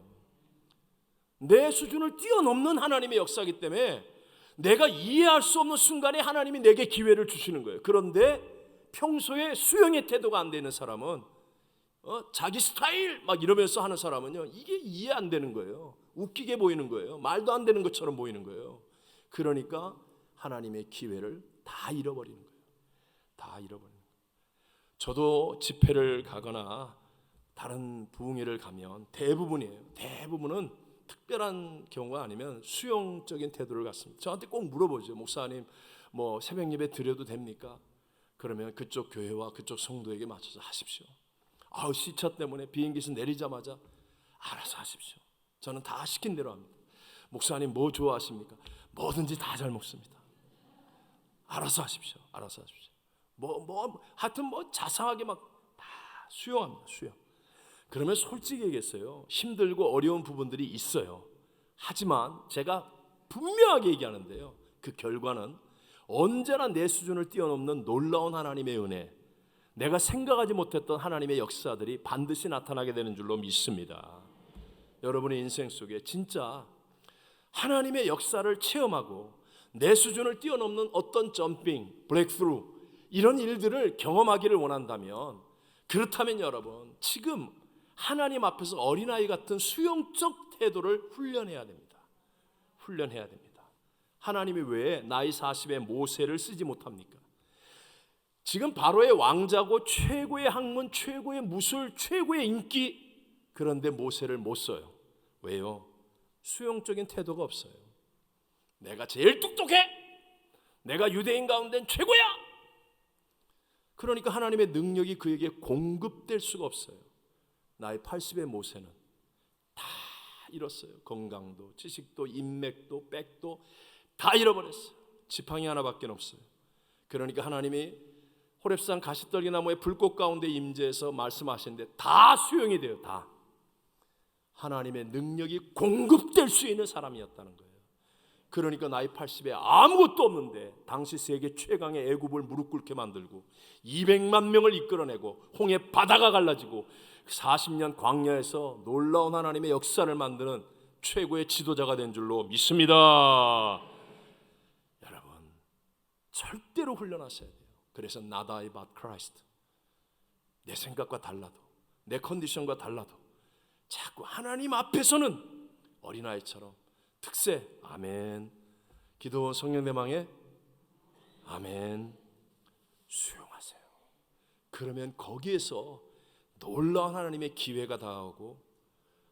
내 수준을 뛰어넘는 하나님의 역사이기 때문에 내가 이해할 수 없는 순간에 하나님이 내게 기회를 주시는 거예요. 그런데 평소에 수용의 태도가 안 되는 사람은 자기 스타일 막 이러면서 하는 사람은요, 이게 이해 안 되는 거예요. 웃기게 보이는 거예요. 말도 안 되는 것처럼 보이는 거예요. 그러니까 하나님의 기회를 다 잃어버리는 거예요. 다 잃어버리는 거예요. 저도 집회를 가거나 다른 부흥회를 가면 대부분은 특별한 경우가 아니면 수용적인 태도를 갖습니다. 저한테 꼭 물어보죠. 목사님 뭐 새벽 예배 드려도 됩니까? 그러면 그쪽 교회와 그쪽 성도에게 맞춰서 하십시오. 시차 때문에 비행기에서 내리자마자 알아서 하십시오. 저는 다 시킨 대로 합니다. 목사님 뭐 좋아하십니까? 뭐든지 다 잘 먹습니다. 알아서 하십시오. 알아서 하십시오. 하여튼 자상하게 막 다 수용합니다. 수용. 그러면 솔직히 얘기했어요. 힘들고 어려운 부분들이 있어요. 하지만 제가 분명하게 얘기하는데요, 그 결과는 언제나 내 수준을 뛰어넘는 놀라운 하나님의 은혜, 내가 생각하지 못했던 하나님의 역사들이 반드시 나타나게 되는 줄로 믿습니다. 여러분의 인생 속에 진짜 하나님의 역사를 체험하고 내 수준을 뛰어넘는 어떤 점핑, 브레이크스루 이런 일들을 경험하기를 원한다면, 그렇다면 여러분 지금 하나님 앞에서 어린아이 같은 수용적 태도를 훈련해야 됩니다. 훈련해야 됩니다. 하나님이 왜 나이 40에 모세를 쓰지 못합니까? 지금 바로의 왕자고 최고의 학문, 최고의 무술, 최고의 인기, 그런데 모세를 못 써요. 왜요? 수용적인 태도가 없어요. 내가 제일 똑똑해, 내가 유대인 가운데는 최고야. 그러니까 하나님의 능력이 그에게 공급될 수가 없어요. 나이 80의 모세는 다 잃었어요. 건강도, 지식도, 인맥도, 백도 다 잃어버렸어요. 지팡이 하나밖에 없어요. 그러니까 하나님이 호렙산 가시떨기나무의 불꽃 가운데 임재해서 말씀하시는데 다 수용이 돼요. 다. 하나님의 능력이 공급될 수 있는 사람이었다는 거예요. 그러니까 나이 80에 아무것도 없는데 당시 세계 최강의 애굽을 무릎 꿇게 만들고 200만 명을 이끌어내고 홍해 바다가 갈라지고 40년 광야에서 놀라운 하나님의 역사를 만드는 최고의 지도자가 된 줄로 믿습니다. 여러분, 절대로 훈련하셔야 돼요. 그래서 not I but Christ. 내 생각과 달라도, 내 컨디션과 달라도 자꾸 하나님 앞에서는 어린아이처럼 특세, 아멘. 기도원 성령대망에 아멘. 수용하세요. 그러면 거기에서 놀라운 하나님의 기회가 다가오고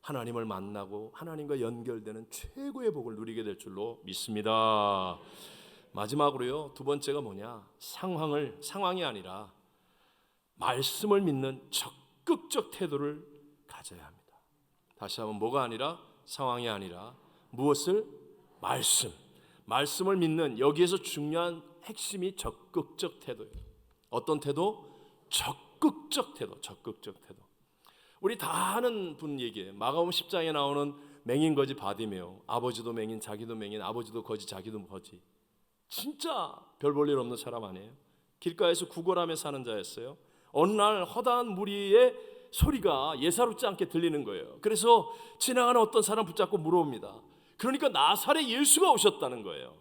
하나님을 만나고 하나님과 연결되는 최고의 복을 누리게 될 줄로 믿습니다. 마지막으로요, 두 번째가 뭐냐? 상황이 아니라 말씀을 믿는 적극적 태도를 가져야 합니다. 다시 한번, 뭐가 아니라, 상황이 아니라 무엇을? 말씀을 믿는, 여기에서 중요한 핵심이 적극적 태도예요. 어떤 태도? 적극적 태도. 우리 다 아는 분 얘기예요. 마가복음 10장에 나오는 맹인 거지 바디메오. 아버지도 맹인, 자기도 맹인, 아버지도 거지, 자기도 거지. 진짜 별 볼 일 없는 사람 아니에요? 길가에서 구걸하며 사는 자였어요. 어느 날 허다한 무리의 소리가 예사롭지 않게 들리는 거예요. 그래서 지나가는 어떤 사람 붙잡고 물어봅니다. 그러니까 나사렛 예수가 오셨다는 거예요.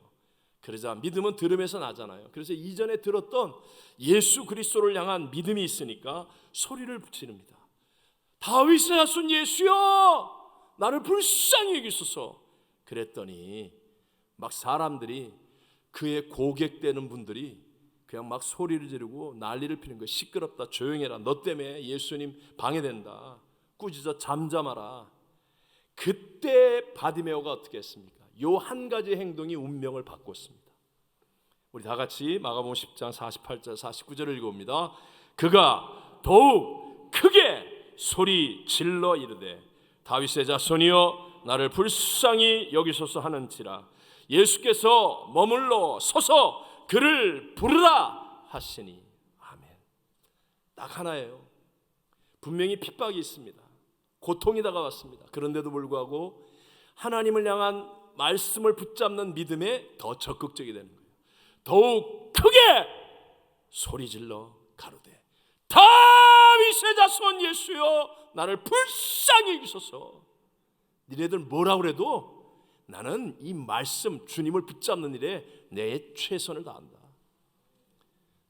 그러자 믿음은 들음에서 나잖아요. 그래서 이전에 들었던 예수 그리스도를 향한 믿음이 있으니까 소리를 지릅니다. 다윗의 자손 예수여, 나를 불쌍히 여기소서. 그랬더니 막 사람들이, 그의 고객되는 분들이 그냥 막 소리를 지르고 난리를 피는 거예요. 시끄럽다, 조용해라, 너 때문에 예수님 방해된다, 꾸짖어 잠잠하라. 그때 바디메오가 어떻게 했습니까? 요 한 가지 행동이 운명을 바꿨습니다. 우리 다 같이 마가복음 10장 48절 49절을 읽어봅니다. 그가 더욱 크게 소리 질러 이르되 다윗의 자손이여, 나를 불쌍히 여기소서 하는지라. 예수께서 머물러 서서 그를 부르라 하시니. 아멘. 딱 하나예요. 분명히 핍박이 있습니다. 고통이 다가왔습니다. 그런데도 불구하고 하나님을 향한 말씀을 붙잡는 믿음에 더 적극적이 되는 거예요. 더욱 크게 소리질러 가로되 다윗의 자손 예수여, 나를 불쌍히 여기소서. 니네들 뭐라 그래도 나는 이 말씀, 주님을 붙잡는 일에 내 최선을 다한다.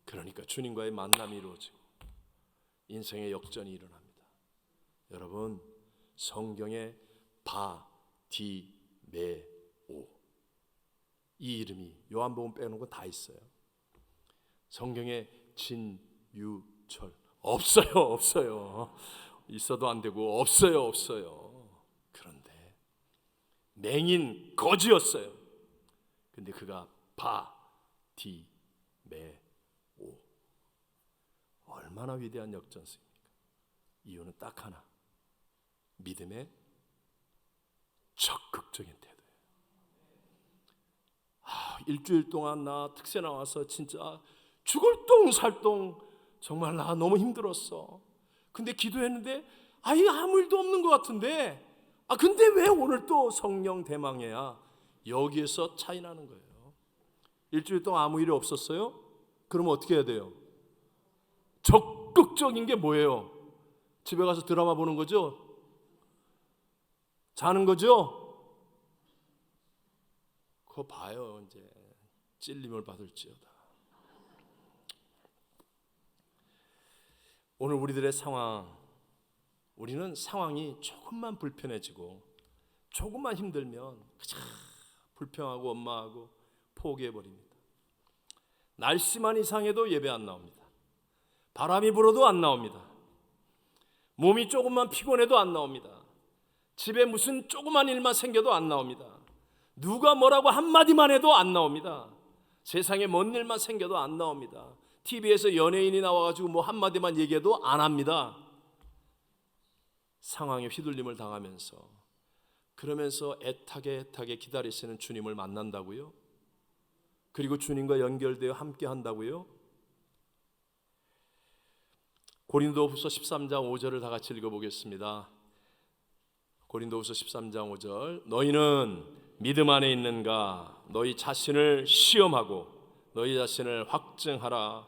그러니까 주님과의 만남이 이루어지고 인생의 역전이 일어납니다. 여러분, 성경에 바디메오, 이 이름이 요한복음 빼놓은 거 다 있어요. 성경에 진유철 없어요. 있어도 안 되고 없어요. 그런데 맹인 거지였어요. 근데 그가 바디메오, 얼마나 위대한 역전승입니까? 이유는 딱 하나, 믿음의 적극적인 태도예요. 일주일 동안 나 특세 나와서 진짜 죽을 똥 살 똥, 정말 나 너무 힘들었어. 근데 기도했는데 아무 일도 없는 것 같은데, 근데 왜 오늘 또 성령 대망해야? 여기에서 차이 나는 거예요. 일주일 동안 아무 일이 없었어요? 그러면 어떻게 해야 돼요? 적극적인 게 뭐예요? 집에 가서 드라마 보는 거죠? 자는 거죠? 그거 봐요. 이제 찔림을 받을지어다. 오늘 우리들의 상황, 우리는 상황이 조금만 불편해지고 조금만 힘들면 그냥 불평하고 원망하고 포기해버립니다. 날씨만 이상해도 예배 안 나옵니다. 바람이 불어도 안 나옵니다. 몸이 조금만 피곤해도 안 나옵니다. 집에 무슨 조그만 일만 생겨도 안 나옵니다. 누가 뭐라고 한마디만 해도 안 나옵니다. 세상에 뭔 일만 생겨도 안 나옵니다. TV에서 연예인이 나와가지고 뭐 한마디만 얘기해도 안 합니다. 상황에 휘둘림을 당하면서 그러면서 애타게 기다리시는 주님을 만난다고요? 그리고 주님과 연결되어 함께 한다고요? 고린도후서 13장 5절을 다 같이 읽어보겠습니다. 고린도후서 13장 5절. 너희는 믿음 안에 있는가? 너희 자신을 시험하고 너희 자신을 확증하라.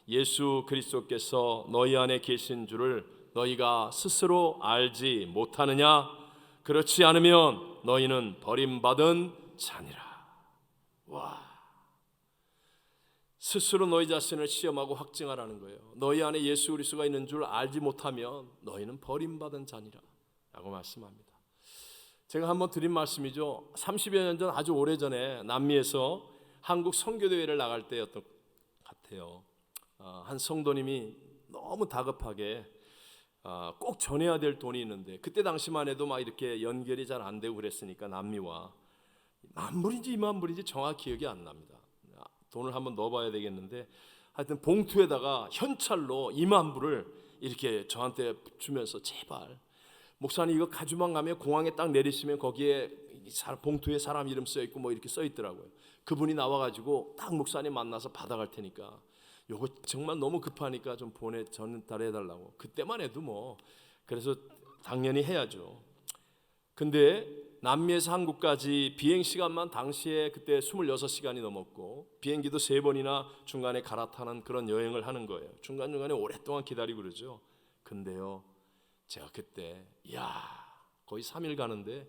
예수 그리스도께서 너희 안에 계신 줄을 너희가 스스로 알지 못하느냐? 그렇지 않으면 너희는 버림받은 자니라. 와, 스스로 너희 자신을 시험하고 확증하라는 거예요. 너희 안에 예수 그리스도가 있는 줄 알지 못하면 너희는 버림받은 자니라 라고 말씀합니다. 제가 한번 드린 말씀이죠. 30여 년 전, 아주 오래전에 남미에서 한국 선교대회를 나갈 때였던 것 같아요. 한 성도님이 너무 다급하게 꼭 전해야 될 돈이 있는데, 그때 당시만 해도 막 이렇게 연결이 잘 안 되고 그랬으니까 남미와 10,000불인지 20,000불인지 정확히 기억이 안 납니다. 돈을 한번 넣어봐야 되겠는데, 하여튼 봉투에다가 현찰로 20,000불을 이렇게 저한테 주면서 제발 목사님 이거 가주만 가면 공항에 딱 내리시면 거기에 봉투에 사람 이름 써 있고 뭐 이렇게 써 있더라고요. 그분이 나와가지고 딱 목사님 만나서 받아갈 테니까 요거 정말 너무 급하니까 좀 전달해 해달라고. 그때만 해도 뭐 그래서 당연히 해야죠. 근데 남미에서 한국까지 비행시간만 당시에 그때 26시간이 넘었고, 비행기도 3번이나 중간에 갈아타는 그런 여행을 하는 거예요. 중간중간에 오랫동안 기다리고 그러죠. 근데요, 제가 그때 거의 3일 가는데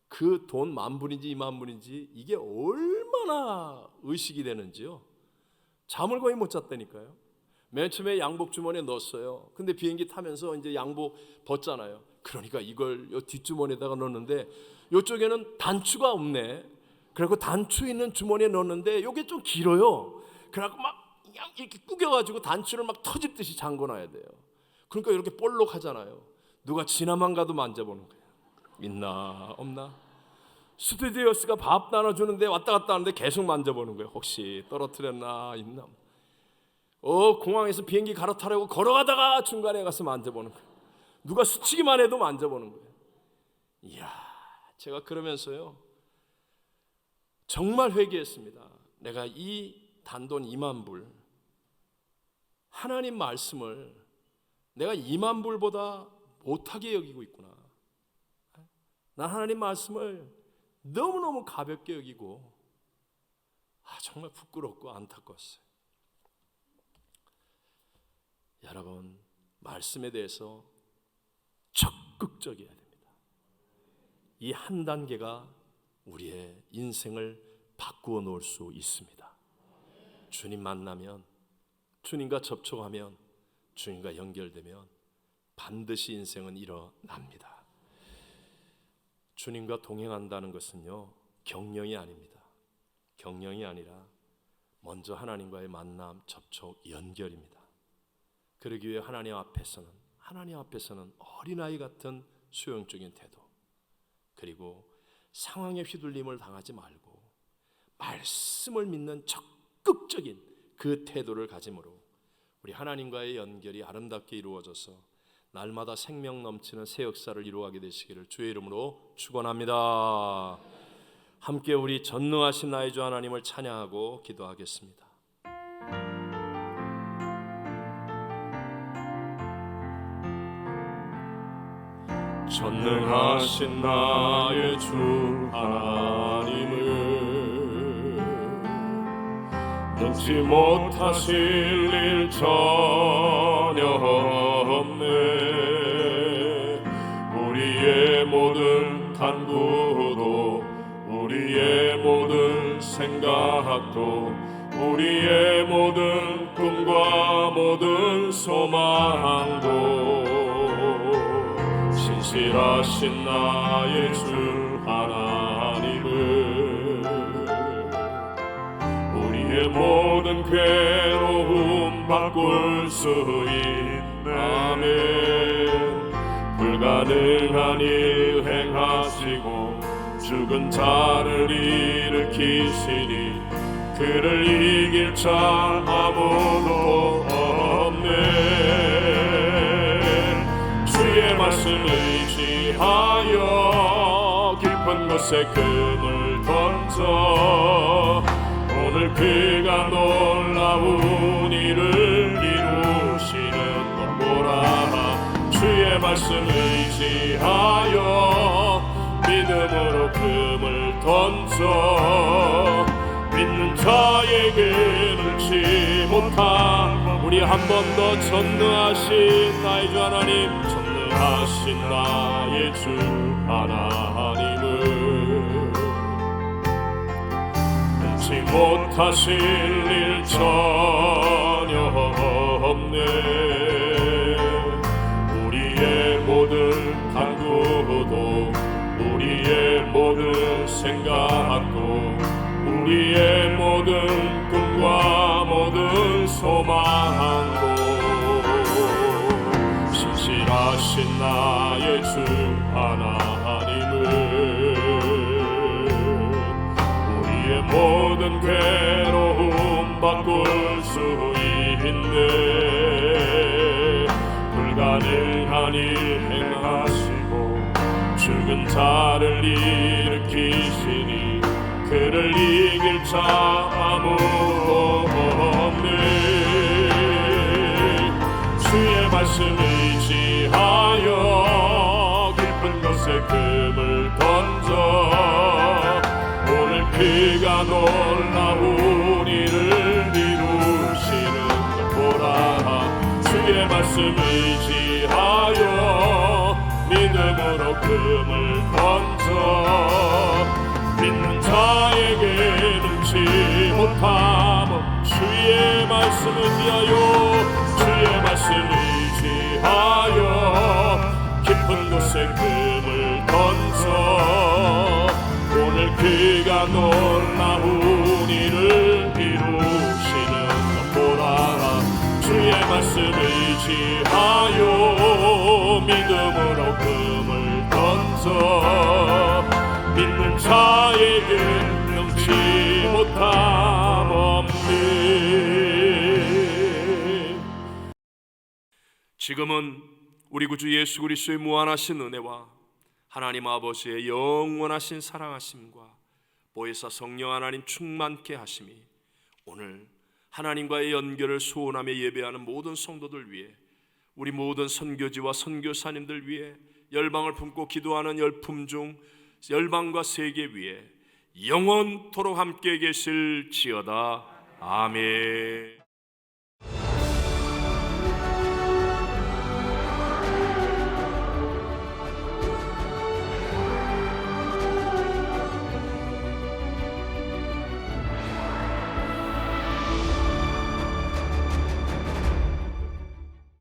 그 돈 10,000불인지 20,000불인지 이게 얼마나 의식이 되는지요. 잠을 거의 못 잤다니까요. 맨 처음에 양복 주머니에 넣었어요. 근데 비행기 타면서 이제 양복 벗잖아요. 그러니까 이걸 요 뒷주머니에다가 넣었는데 이쪽에는 단추가 없네. 그리고 단추 있는 주머니에 넣었는데 이게 좀 길어요. 그래갖고 막 그냥 이렇게 구겨가지고 단추를 막 터집듯이 잠궈놔야 돼요. 그러니까 이렇게 볼록하잖아요. 누가 지나만 가도 만져보는 거예요. 있나 없나? 스튜디오스가 밥 나눠주는데 왔다 갔다 하는데 계속 만져보는 거예요. 혹시 떨어뜨렸나 있나? 공항에서 비행기 갈아타려고 걸어가다가 중간에 가서 만져보는 거예요. 누가 스치기만 해도 만져보는 거예요. 이야, 제가 그러면서요 정말 회개했습니다. 내가 이 단돈 20,000불, 하나님 말씀을 내가 20,000불보다 못하게 여기고 있구나. 난 하나님 말씀을 너무너무 가볍게 여기고 정말 부끄럽고 안타까웠어요. 여러분, 말씀에 대해서 적극적이어야 됩니다. 이 한 단계가 우리의 인생을 바꾸어 놓을 수 있습니다. 주님 만나면, 주님과 접촉하면, 주님과 연결되면 반드시 인생은 일어납니다. 주님과 동행한다는 것은요 경영이 아닙니다. 경영이 아니라 먼저 하나님과의 만남, 접촉, 연결입니다. 그러기 위해 하나님 앞에서는 어린아이 같은 수용적인 태도, 그리고 상황에 휘둘림을 당하지 말고 말씀을 믿는 적극적인 그 태도를 가짐으로 우리 하나님과의 연결이 아름답게 이루어져서 날마다 생명 넘치는 새 역사를 이루어가게 되시기를 주의 이름으로 축원합니다. 함께 우리 전능하신 나의 주 하나님을 찬양하고 기도하겠습니다. 전능하신 나의 주 하나님을 능치 못하실 일 전혀 없네. 우리의 모든 간구도, 우리의 모든 생각도, 우리의 모든 꿈과 모든 소망도 신실하신 나의 주 하나님을 우리의 모든 괴로움 바꿀 수 있네. 아멘. 불가능한 일 행하시고 죽은 자를 일으키시니 그를 이길 자 아무도 없네. 주의 말씀 의지하여 곳에 금을 던져 오늘 그가 놀라운 일을 이루시는 것 보라. 주의 말씀 의지하여 믿음으로 금을 던져 믿는 자에게 늘지 못한 우리 한 번 더 전능하신 나의 주 하나님, 전능하신 나의 주 하나님을 잊지 못하실 일 전혀 없네. 우리의 모든 간구도 우리의 모든 생각도 우리의 모든 꿈과 모든 소망도 신실하신 나의 주 하나님을 우리의 모든 괴로움 바꿀 수 있네. 불가능한 일 행하시고 죽은 자를 일으키시니 그를 이길 자 아무도 없네. 주의 말씀 의지하여 깊은 곳에 금을 던져 오늘 그가 놀라운 일을 이루시는 것 보라. 주의 말씀 의지하여 믿음으로 금을 던져 믿는 자에게 능치 못함. 주의 말씀 의지하여 주의 말씀 의지하여 깊은 곳에 금을 던져 오늘 그가 놀라운 일을 이루시는 것 보라. 주의 말씀 의지하여 믿음으로 금을 던져 믿는 자에게 능치 못함 없네. 지금은 우리 구주 예수 그리스도의 무한하신 은혜와 하나님 아버지의 영원하신 사랑하심과 보혜사 성령 하나님 충만케 하심이 오늘 하나님과의 연결을 소원하며 예배하는 모든 성도들 위해 우리 모든 선교지와 선교사님들 위해 열방을 품고 기도하는 열품 중 열방과 세계 위에 영원토록 함께 계실지어다. 아멘.